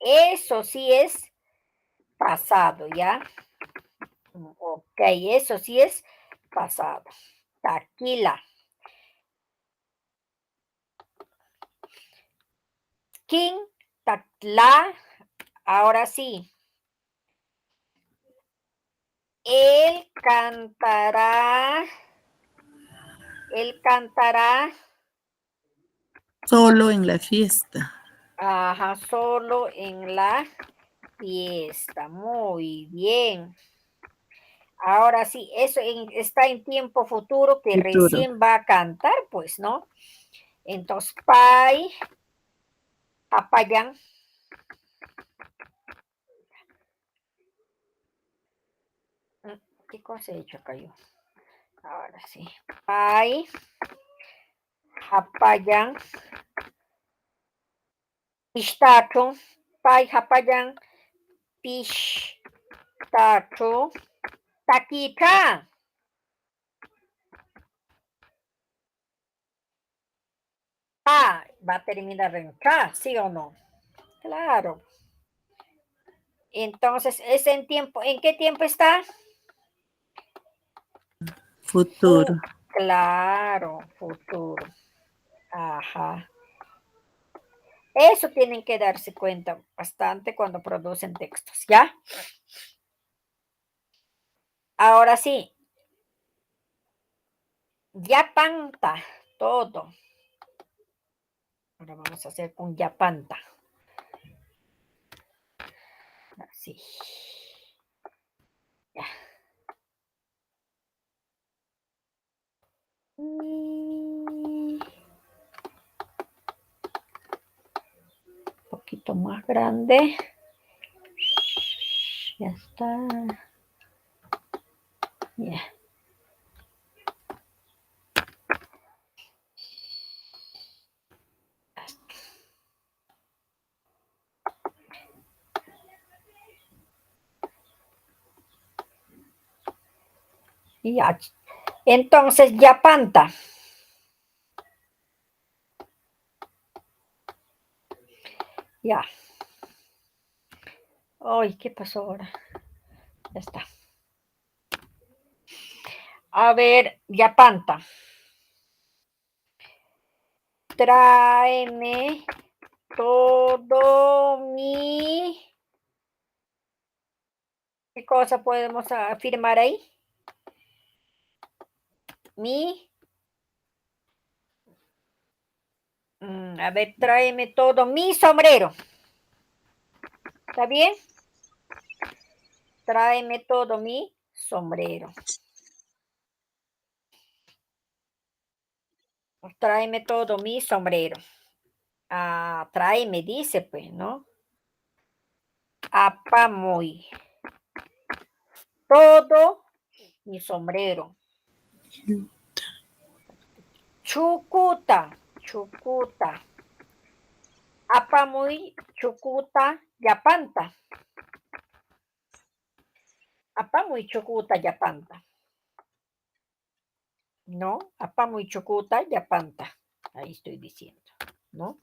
Speaker 1: Eso sí es pasado, ¿ya? Ok, eso sí es pasado. Taquila. King, tatla. Ahora sí. Él cantará. Él cantará.
Speaker 3: Solo en la fiesta.
Speaker 1: Ajá, solo en la fiesta. Muy bien. Ahora sí, eso está en tiempo futuro que
Speaker 3: Futuro.
Speaker 1: recién va a cantar, pues, ¿no? Entonces, pai, papayán. ¿Qué cosa he hecho acá yo? Ahora sí. Pai, papayán. Pistacho. Pai, papayán. Pistacho. Taquita. Ah, va a terminar en K, ¿sí o no? Claro. Entonces, es en tiempo, ¿en qué tiempo está?
Speaker 3: Futuro.
Speaker 1: Claro, futuro. Ajá. Eso tienen que darse cuenta bastante cuando producen textos, ¿ya? Ahora sí. Yapanta, todo. Ahora vamos a hacer con yapanta. Así. Ya. Un poquito más grande. Ya está. Ya. Ya. Entonces, yapanta. Ya. Ay, ¿qué pasó ahora? Ya está. A ver, yapanta. Tráeme todo mi... ¿Qué cosa podemos afirmar ahí? Mi... a ver, tráeme todo mi sombrero. ¿Está bien? Tráeme todo mi sombrero. Tráeme todo mi sombrero. Ah, tráeme, dice, pues, ¿no? Apamoy. Todo mi sombrero. Chucuta, chucuta. Apamoy, chucuta, yapanta. Apamoy, chucuta, yapanta. ¿No? Apamoy, chucuta, yapanta. Ahí estoy diciendo, ¿no?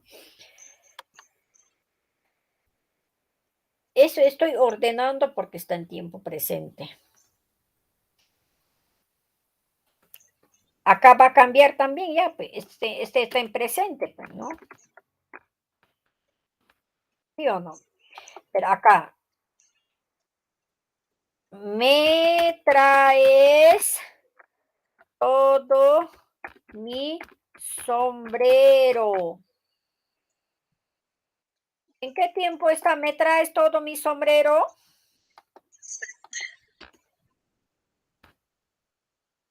Speaker 1: Eso estoy ordenando porque está en tiempo presente. Acá va a cambiar también ya, pues, este está en presente, pues, ¿no? ¿Sí o no? Pero acá, me traes todo mi sombrero. ¿En qué tiempo está? ¿Me traes todo mi sombrero?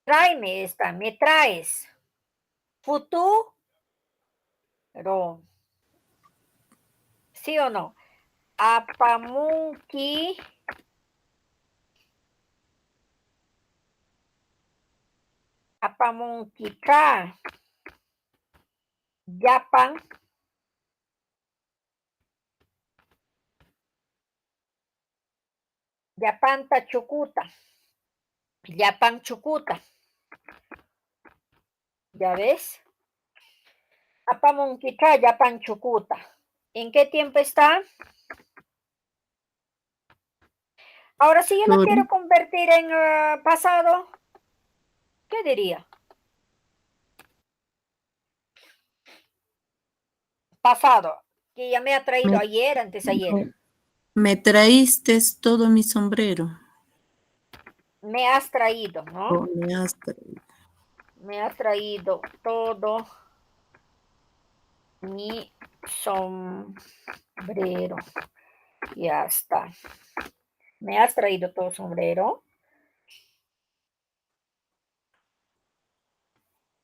Speaker 1: Tráeme esta, me traes. Futuro. ¿Sí o no? Apamunki. Apamunkika. Yapan. Yapanta chucuta. Yapan chucuta. ¿Ya ves? Apamunkika, yapan chucuta. ¿En qué tiempo está? Ahora, si yo lo quiero convertir en pasado, ¿qué diría? Pasado, que ya me ha traído ayer, antes ayer.
Speaker 3: Me traíste todo mi sombrero.
Speaker 1: Me has traído, ¿no?
Speaker 3: Oh, me has traído.
Speaker 1: Me has traído todo mi sombrero. Ya está. Me has traído todo sombrero.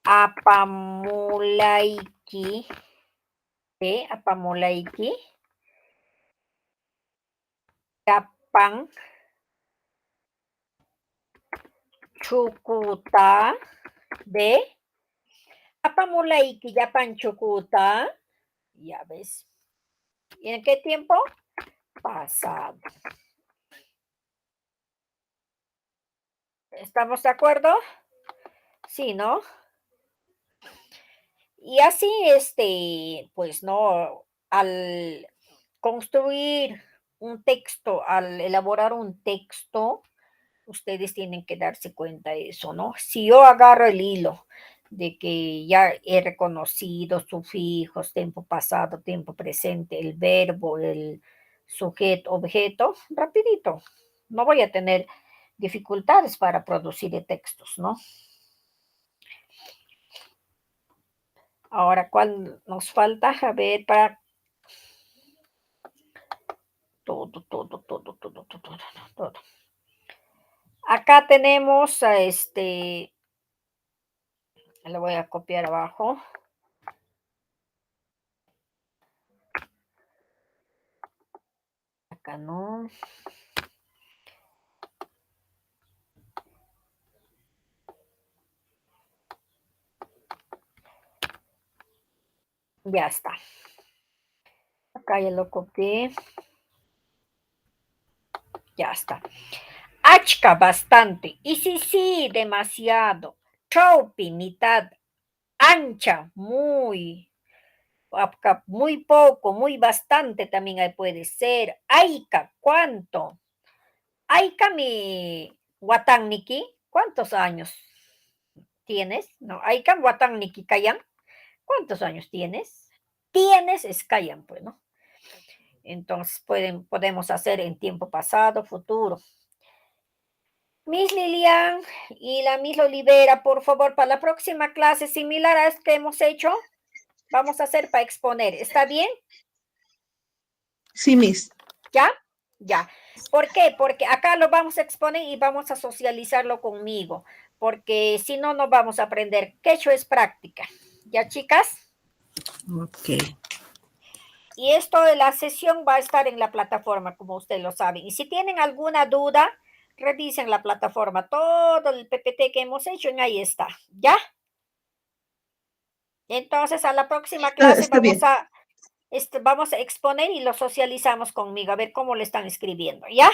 Speaker 1: Apamulaiki. Apamulaiki. Yapan. Chucuta. ¿Ve? Apamulaiki, yapan chucuta. Ya ves. ¿Y en qué tiempo? Pasado. ¿Estamos de acuerdo? Sí, ¿no? Y así, pues no, al construir un texto, al elaborar un texto, ustedes tienen que darse cuenta de eso, ¿no? Si yo agarro el hilo de que ya he reconocido sufijos, tiempo pasado, tiempo presente, el verbo, el sujeto, objeto, rapidito. No voy a tener dificultades para producir textos, ¿no? Ahora, ¿cuál nos falta? A ver, para todo. Acá tenemos a le voy a copiar abajo. Acá no. Ya está. Acá ya lo copié. Ya está. Achka, bastante. Y sí, demasiado. Chaupi, mitad. Ancha, muy. Muy poco, muy bastante también puede ser. Aika, ¿cuánto? Aika mi Watanniki, ¿cuántos años tienes? No, Aika Watanniki Kayan, ¿cuántos años tienes? Tienes es Kayan, pues, ¿no? Entonces podemos hacer en tiempo pasado, futuro. Miss Lilian y la Miss Olivera, por favor, para la próxima clase similar a este que hemos hecho, vamos a hacer para exponer. ¿Está bien?
Speaker 2: Sí, Miss.
Speaker 1: ¿Ya? Ya. ¿Por qué? Porque acá lo vamos a exponer y vamos a socializarlo conmigo, porque si no, no vamos a aprender. Quechua es práctica. ¿Ya, chicas?
Speaker 3: Ok.
Speaker 1: Y esto de la sesión va a estar en la plataforma, como ustedes lo saben. Y si tienen alguna duda, revisen la plataforma. Todo el PPT que hemos hecho, en ahí está. ¿Ya? Entonces, a la próxima clase
Speaker 2: Está bien.
Speaker 1: vamos a exponer y lo socializamos conmigo, a ver cómo le están escribiendo. ¿Ya?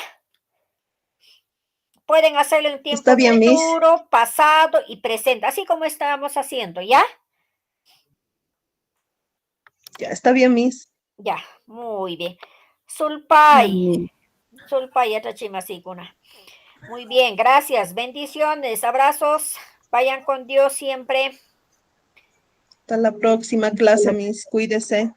Speaker 1: Pueden hacerlo en tiempo
Speaker 2: Está bien, Miss.
Speaker 1: futuro, pasado y presente, así como estamos haciendo, ¿ya?
Speaker 2: Ya, está bien, Miss.
Speaker 1: Ya, muy bien. Sulpay,
Speaker 3: Amén.
Speaker 1: Atachimasikuna. Muy bien, gracias, bendiciones, abrazos, vayan con Dios siempre.
Speaker 2: Hasta la próxima clase, Miss. Cuídese.